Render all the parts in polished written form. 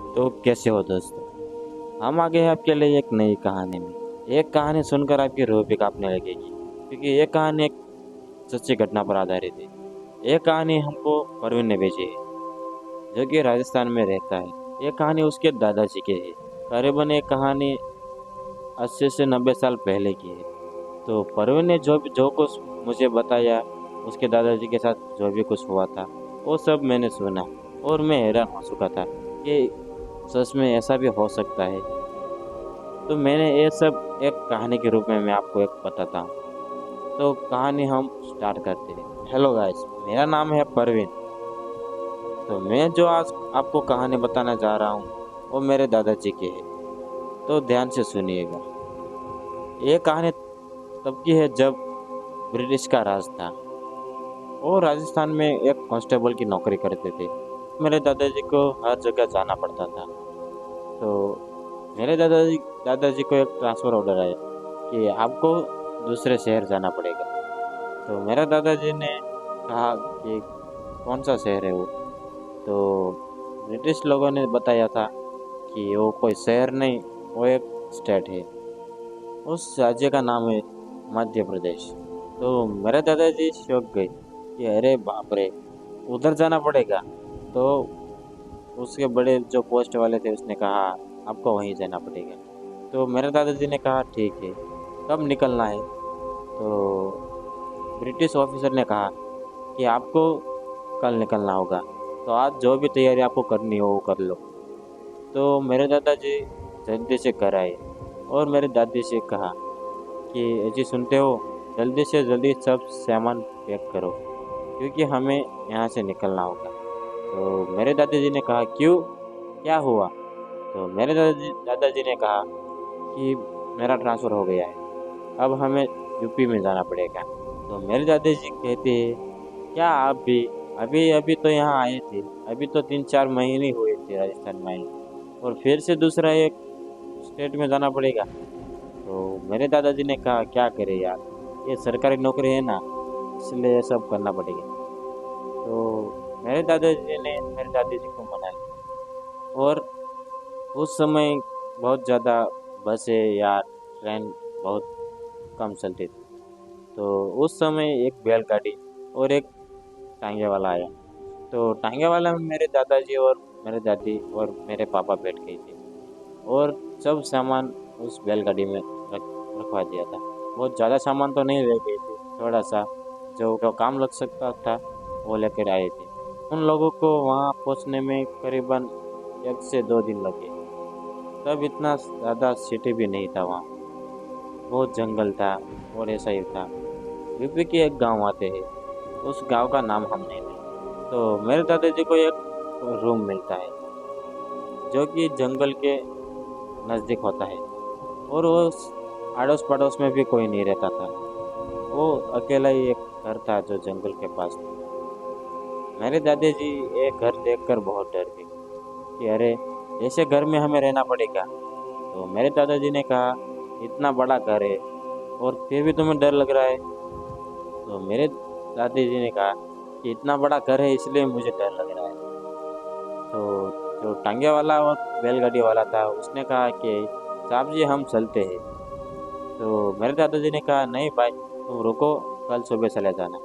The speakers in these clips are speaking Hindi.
तो कैसे हो दोस्तों। हम आ गए हैं आपके लिए एक नई कहानी में। एक कहानी सुनकर आपकी रूह भी कांपने लगेगी, क्योंकि ये कहानी एक सच्ची घटना पर आधारित है। ये कहानी हमको परवीन ने भेजी है, जो कि राजस्थान में रहता है। ये कहानी उसके दादाजी की है। करीबन ये कहानी 80 से 90 साल पहले की है। तो परवीन ने जो कुछ मुझे बताया, उसके दादाजी के साथ जो भी कुछ हुआ था, वो सब मैंने सुना और मैं हैरान हो चुका था कि सच में ऐसा भी हो सकता है। तो मैंने ये सब एक कहानी के रूप में मैं आपको एक बताता हूँ। तो कहानी हम स्टार्ट करते हैं। हेलो गाइस, मेरा नाम है परवीन। तो मैं जो आज आपको कहानी बताना जा रहा हूँ वो मेरे दादाजी की है। तो ध्यान से सुनिएगा। ये कहानी तब की है जब ब्रिटिश का राज था। वो राजस्थान में एक कांस्टेबल की नौकरी करते थे। मेरे दादाजी को हर जगह जाना पड़ता था। तो मेरे दादाजी को एक ट्रांसफ़र ऑर्डर आया कि आपको दूसरे शहर जाना पड़ेगा। तो मेरे दादाजी ने कहा कि कौन सा शहर है वो। तो ब्रिटिश लोगों ने बताया था कि वो कोई शहर नहीं, वो एक स्टेट है। उस राज्य का नाम है मध्य प्रदेश। तो मेरे दादाजी चौंक गए कि अरे बाप रे, उधर जाना पड़ेगा। तो उसके बड़े जो पोस्ट वाले थे उसने कहा आपको वहीं जाना पड़ेगा। तो मेरे दादाजी ने कहा ठीक है, कब निकलना है। तो ब्रिटिश ऑफिसर ने कहा कि आपको कल निकलना होगा, तो आज जो भी तैयारी आपको करनी हो वो कर लो। तो मेरे दादाजी जल्दी से घर आए और मेरे दादी से कहा कि जी सुनते हो, जल्दी से जल्दी सब सामान पैक करो, क्योंकि हमें यहाँ से निकलना होगा। तो मेरे दादाजी ने कहा क्यों, क्या हुआ। तो मेरे दादाजी ने कहा कि मेरा ट्रांसफ़र हो गया है, अब हमें यूपी में जाना पड़ेगा। तो मेरे दादाजी कहते हैं क्या आप भी अभी अभी तो यहाँ आए थे, अभी तो 3-4 महीने हुए थे राजस्थान में आए, और फिर से दूसरा एक स्टेट में जाना पड़ेगा। तो मेरे दादाजी ने कहा क्या करें यार, ये सरकारी नौकरी है ना, इसलिए ये सब करना पड़ेगा। तो मेरे दादाजी ने मेरे दादी जी को मना लिया। और उस समय बहुत ज़्यादा बसें या ट्रेन बहुत कम चलती थी। तो उस समय एक बैलगाड़ी और एक टांगे वाला आया। तो टांगे वाला में मेरे दादाजी और मेरे दादी और मेरे पापा बैठ गए थे, और सब सामान उस बैलगाड़ी में रखवा दिया था। बहुत ज़्यादा सामान तो नहीं ले गए थे, थोड़ा सा जो काम लग सकता था वो लेकर आए थे। उन लोगों को वहाँ पहुँचने में करीबन 1 से 2 दिन लगे। तब इतना ज़्यादा सिटी भी नहीं था वहाँ, बहुत जंगल था और ऐसा ही था। यूपी के एक गांव आते हैं, उस गांव का नाम हम नहीं लें। तो मेरे दादाजी को एक रूम मिलता है जो कि जंगल के नज़दीक होता है, और वो अड़ोस पड़ोस में भी कोई नहीं रहता था। वो अकेला ही एक घर था जो जंगल के पास था। मेरे दादाजी ये घर देखकर बहुत डर गए कि अरे, ऐसे घर में हमें रहना पड़ेगा। तो मेरे दादाजी ने कहा इतना बड़ा घर है और फिर भी तुम्हें डर लग रहा है। तो मेरे दादी जी ने कहा कि इतना बड़ा घर है इसलिए मुझे डर लग रहा है। तो जो टांगे वाला और बैलगाड़ी वाला था उसने कहा कि साहब जी हम चलते हैं। तो मेरे दादाजी ने कहा नहीं भाई, तुम रुको, कल सुबह चले जाना।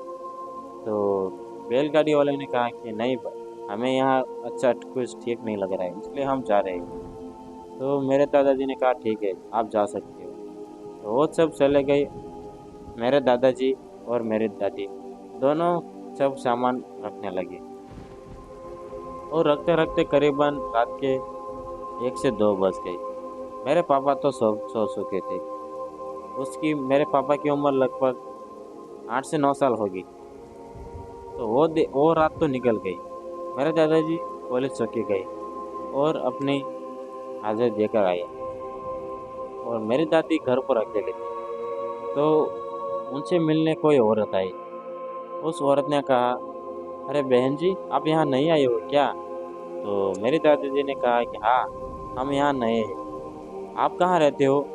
तो बैलगाड़ी वाले ने कहा कि नहीं भाई, हमें यहाँ अच्छा कुछ ठीक नहीं लग रहा है, इसलिए हम जा रहे हैं। तो मेरे दादाजी ने कहा ठीक है, आप जा सकते हो। तो वो सब चले गए। मेरे दादाजी और मेरी दादी दोनों सब सामान रखने लगे, और रखते रखते करीबन रात के 1 से 2 बज गए। मेरे पापा तो सो चुके थे। उसकी मेरे पापा की उम्र लगभग 8 से 9 साल होगी। तो वो रात तो निकल गई। मेरे दादाजी पुलिस चौकी गए और अपनी हाजिर देकर आए, और मेरी दादी घर पर अकेले थी। तो उनसे मिलने कोई औरत आई। उस औरत ने कहा अरे बहन जी, आप यहाँ नहीं आए हो क्या। तो मेरी दादाजी ने कहा कि हाँ, हम यहाँ नए हैं, आप कहाँ रहते हो।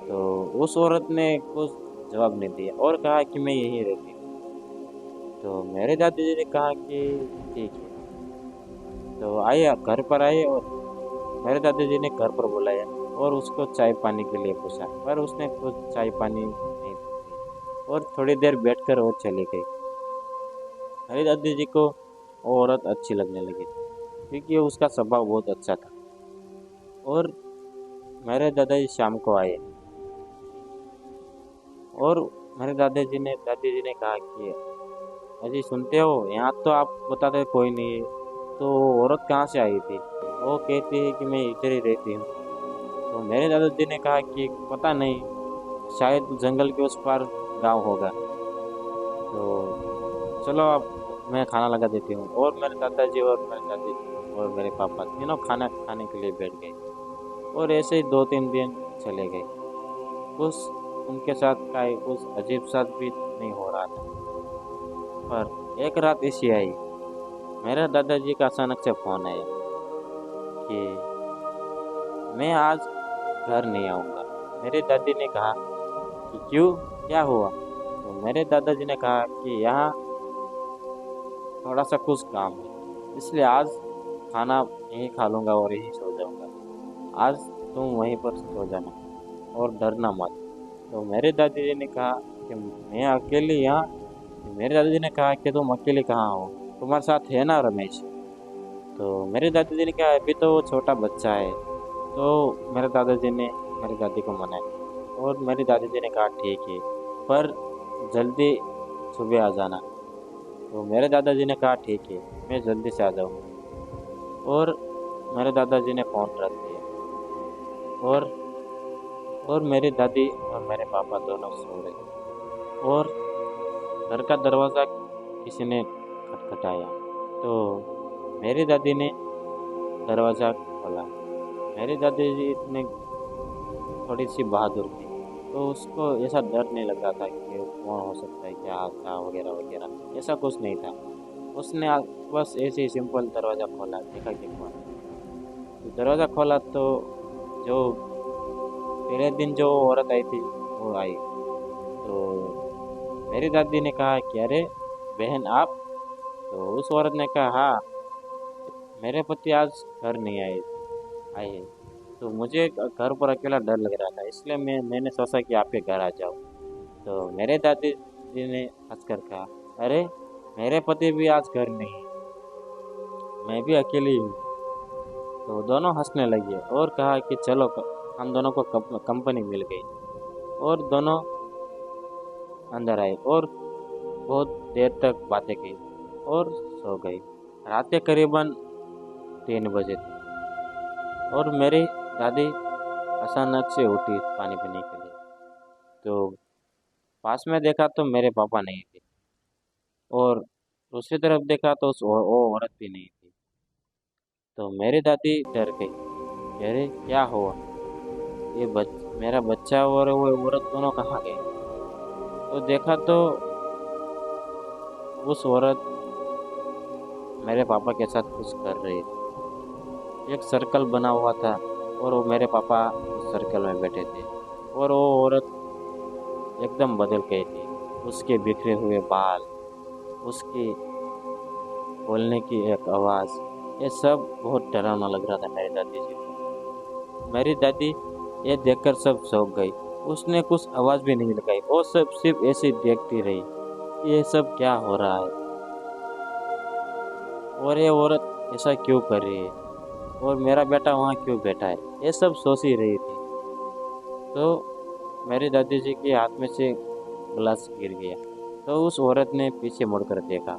तो उस औरत ने कुछ जवाब नहीं दिया और कहा कि मैं यहीं रहती हूँ। तो मेरे दादाजी ने कहा कि ठीक है। तो आए, घर पर आए और मेरे दादाजी ने घर पर बुलाया और उसको चाय पानी के लिए पूछा, पर उसने कुछ चाय पानी नहीं दी और थोड़ी देर बैठकर वो चली गई। मेरे दादाजी को वो औरत अच्छी लगने लगी क्योंकि उसका स्वभाव बहुत अच्छा था। और मेरे दादाजी शाम को आए और मेरे दादाजी ने कहा कि अजी सुनते हो, यहाँ तो आप बताते कोई नहीं है, तो वो औरत कहाँ से आई थी? वो कहती है कि मैं इधर ही रहती हूँ। तो मेरे दादाजी ने कहा कि पता नहीं, शायद जंगल के उस पार गांव होगा। तो चलो अब मैं खाना लगा देती हूँ। और मेरे दादाजी और मेरे दादी और मेरे पापा तीनों खाना खाने के लिए बैठ गए। और ऐसे ही 2-3 दिन चले गए। कुछ उनके साथ का कुछ अजीब सा भी नहीं हो रहा था। पर एक रात ऐसी आई, मेरे दादाजी का अचानक से फोन आया कि मैं आज घर नहीं आऊँगा। मेरी दादी ने कहा कि क्यों, क्या हुआ? तो मेरे दादाजी ने कहा कि यहाँ थोड़ा सा कुछ काम है, इसलिए आज खाना यहीं खा लूँगा और यहीं सो जाऊँगा। आज तुम वहीं पर सो जाना और डरना मत। तो मेरे दादाजी ने कहा कि मैं अकेली यहाँ। मेरे दादाजी ने कहा कि तुम अकेले कहाँ हो, तुम्हारे साथ है ना रमेश? तो मेरे दादाजी ने कहा अभी तो वो छोटा बच्चा है। तो मेरे दादाजी ने मेरी दादी को मनाया और मेरी दादाजी ने कहा ठीक है, पर जल्दी सुबह आ जाना। तो मेरे दादाजी ने कहा ठीक है, मैं जल्दी से आ जाऊँगा। और मेरे दादाजी ने फ़ोन रख दिया और मेरी दादी और मेरे पापा दोनों सो रहे और घर का दरवाज़ा किसी ने खटखटाया। तो मेरी दादी ने दरवाज़ा खोला। मेरी दादी जी इतने थोड़ी सी बहादुर थी, तो उसको ऐसा डर नहीं लग रहा था कि कौन हो सकता है, क्या था वगैरह वगैरह, ऐसा कुछ नहीं था। उसने बस ऐसे ही सिंपल दरवाज़ा खोला, देखा कि कौन है। तो दरवाज़ा खोला तो जो पहले दिन जो औरत आई थी वो आई। तो मेरी दादी ने कहा कि अरे बहन आप? तो उस औरत ने कहा हाँ, मेरे पति आज घर नहीं आए हैं, तो मुझे घर पर अकेला डर लग रहा था, इसलिए मैंने सोचा कि आपके घर आ जाओ। तो मेरे दादी जी ने हंसकर कहा अरे मेरे पति भी आज घर नहीं है, मैं भी अकेली हूँ। तो दोनों हंसने लगे और कहा कि चलो हम दोनों को कंपनी मिल गई। और दोनों अंदर आए और बहुत देर तक बातें की और सो गई। रात के करीबन 3 बजे थी और मेरी दादी अचानक से उठी पानी पीने के लिए। तो पास में देखा तो मेरे पापा नहीं थे और दूसरी तरफ देखा तो वो औरत भी नहीं थी। तो मेरी दादी डर गई, अरे क्या हुआ, मेरा बच्चा और वो औरत दोनों कहाँ गए? तो देखा तो उस औरत मेरे पापा के साथ कुछ कर रही थी। एक सर्कल बना हुआ था और वो मेरे पापा उस सर्कल में बैठे थे और वो औरत एकदम बदल गई थी। उसके बिखरे हुए बाल, उसकी बोलने की एक आवाज़, ये सब बहुत डरावना लग रहा था मेरी दादी जी को। मेरी दादी ये देखकर सब चौंक गई। उसने कुछ आवाज़ भी नहीं लगाई, वो सब सिर्फ ऐसे ही देखती रही कि ये सब क्या हो रहा है और ये औरत ऐसा क्यों कर रही है और मेरा बेटा वहाँ क्यों बैठा है, ये सब सोच ही रही थी। तो मेरी दादी जी के हाथ में से गिलास गिर गया। तो उस औरत ने पीछे मुड़कर देखा,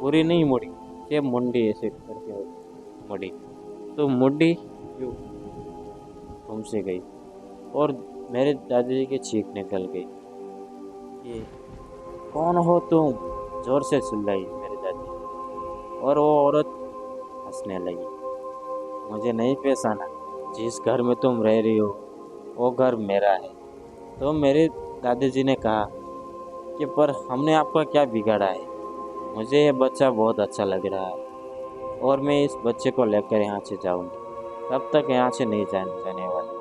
पूरी नहीं मुड़ी, सिर्फ मुंडी ऐसे करके मुड़ी। तो मुंडी क्यों घूम से गई और मेरे दादाजी की चीख निकल गई कि कौन हो तुम? जोर से चिल्लाई मेरी दादी। और वो औरत हंसने लगी, मुझे नहीं पहचाना? जिस घर में तुम रह रही हो वो घर मेरा है। तो मेरे दादाजी ने कहा कि पर हमने आपका क्या बिगाड़ा है? मुझे ये बच्चा बहुत अच्छा लग रहा है और मैं इस बच्चे को लेकर यहाँ से जाऊँगी, तब तक यहाँ से नहीं जाने वाली।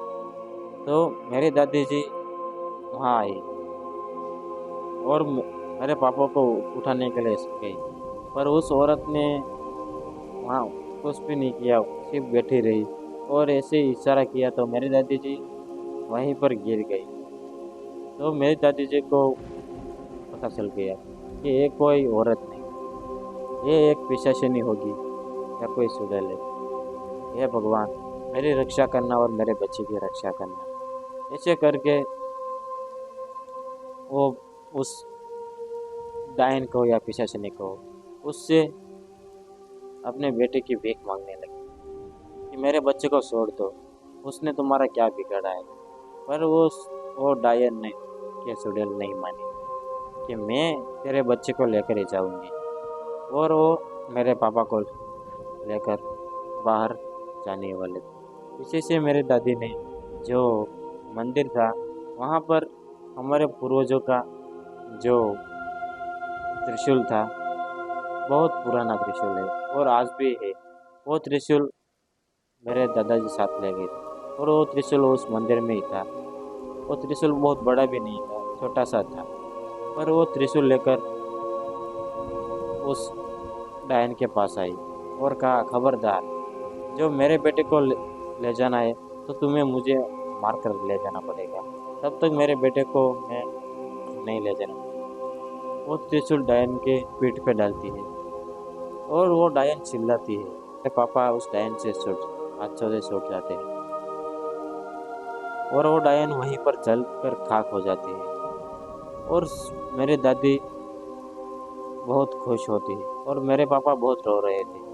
तो मेरी दादी जी वहाँ आई और मेरे पापा को उठाने के लिए गई, पर उस औरत ने वहाँ कुछ भी नहीं किया, सिर्फ बैठी रही और ऐसे ही इशारा किया तो मेरी दादी जी वहीं पर गिर गई। तो मेरी दादी जी को पता चल गया कि ये कोई औरत नहीं, ये एक पिशाचिनी होगी या कोई चुड़ैल है। हे भगवान, मेरी रक्षा करना और मेरे बच्चे की रक्षा करना। ऐसे करके वो उस डायन को या पिशाचिनी को उससे अपने बेटे की भीख मांगने लगी कि मेरे बच्चे को छोड़ दो, उसने तुम्हारा क्या बिगाड़ा है। पर वो डायन ने कि चुड़ैल नहीं मानी कि मैं तेरे बच्चे को लेकर ही जाऊंगी। और वो मेरे पापा को लेकर बाहर जाने वाले थे। इसी से मेरे दादी ने जो मंदिर था वहाँ पर हमारे पूर्वजों का जो त्रिशूल था, बहुत पुराना त्रिशूल है और आज भी है। वो त्रिशूल मेरे दादाजी साथ ले गए थे और वो त्रिशूल उस मंदिर में ही था। वो त्रिशूल बहुत बड़ा भी नहीं था, छोटा सा था। पर वो त्रिशूल लेकर उस डायन के पास आई और कहा, खबरदार, जो मेरे बेटे को ले जाना है तो तुम्हें मुझे मारकर ले जाना पड़ेगा, तब तक मेरे बेटे को मैं नहीं ले जाना। वो त्रिशूल डायन के पीठ पे डालती है और वो डायन चिल्लाती है। मेरे पापा उस डायन से हाथों से छूट जाते हैं और वो डायन वहीं पर जल कर खाक हो जाती है। और मेरी दादी बहुत खुश होती है और मेरे पापा बहुत रो रहे थे।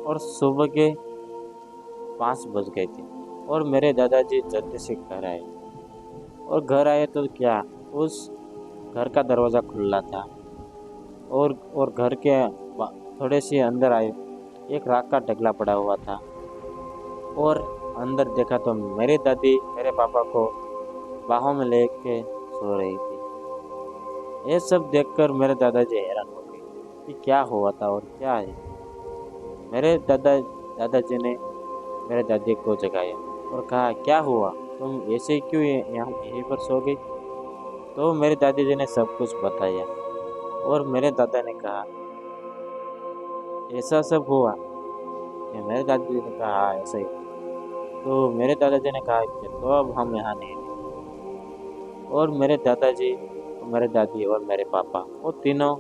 और सुबह के 5 बज गए थे और मेरे दादाजी जल्दी से घर आए। और घर आए तो क्या, उस घर का दरवाज़ा खुला था और घर के थोड़े से अंदर आए, एक राख का ढगला पड़ा हुआ था। और अंदर देखा तो मेरी दादी मेरे पापा को बाहों में लेके सो रही थी। ये सब देखकर मेरे दादाजी हैरान हो गए कि क्या हुआ था और क्या है। मेरे दादाजी ने मेरे दादी को जगाया और कहा, क्या हुआ, तुम ऐसे ही क्यों यहाँ यहीं पर सो गई। तो मेरे दादी जी ने सब कुछ बताया और मेरे दादा ने कहा, ऐसा सब हुआ। कि मेरे दादी जी ने कहा, हाँ ऐसा ही। तो मेरे दादाजी ने कहा कि तो अब हम यहाँ नहीं रहेंगे। और मेरे दादाजी, मेरे दादी और मेरे पापा, वो तीनों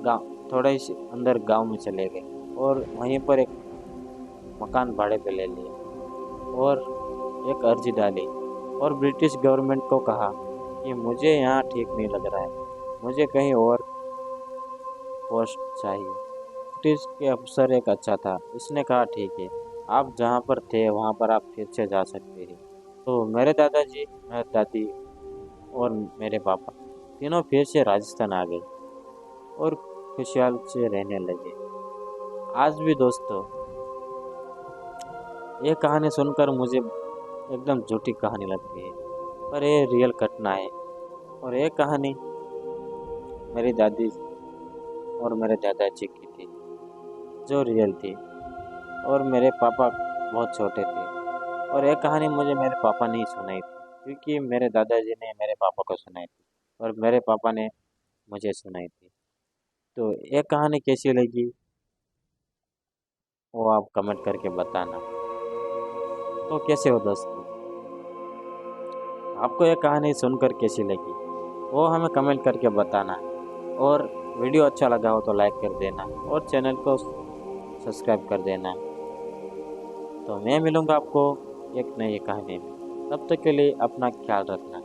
गाँव थोड़े से अंदर गांव में चले गए और वहीं पर एक मकान भाड़े पे ले लिया और एक अर्जी डाली और ब्रिटिश गवर्नमेंट को कहा कि मुझे यहाँ ठीक नहीं लग रहा है, मुझे कहीं और पोस्ट चाहिए। ब्रिटिश के अफसर एक अच्छा था, उसने कहा ठीक है, आप जहाँ पर थे वहाँ पर आप फिर से जा सकते हैं। तो मेरे दादाजी, मेरी दादी और मेरे पापा तीनों फिर से राजस्थान आ गए और खुशहाल से रहने लगे। आज भी दोस्तों, ये कहानी सुनकर मुझे एकदम झूठी कहानी लगती है, पर ये रियल घटना है। और ये कहानी मेरी दादी और मेरे दादाजी की थी, जो रियल थी। और मेरे पापा बहुत छोटे थे और ये कहानी मुझे मेरे पापा ने ही सुनाई थी, क्योंकि मेरे दादाजी ने मेरे पापा को सुनाई थी और मेरे पापा ने मुझे सुनाई थी। तो ये कहानी कैसी लगी वो आप कमेंट करके बताना। तो कैसे हो दोस्तों, आपको ये कहानी सुनकर कैसी लगी वो हमें कमेंट करके बताना। और वीडियो अच्छा लगा हो तो लाइक कर देना और चैनल को सब्सक्राइब कर देना। तो मैं मिलूँगा आपको एक नई कहानी में, तब तक के लिए अपना ख्याल रखना।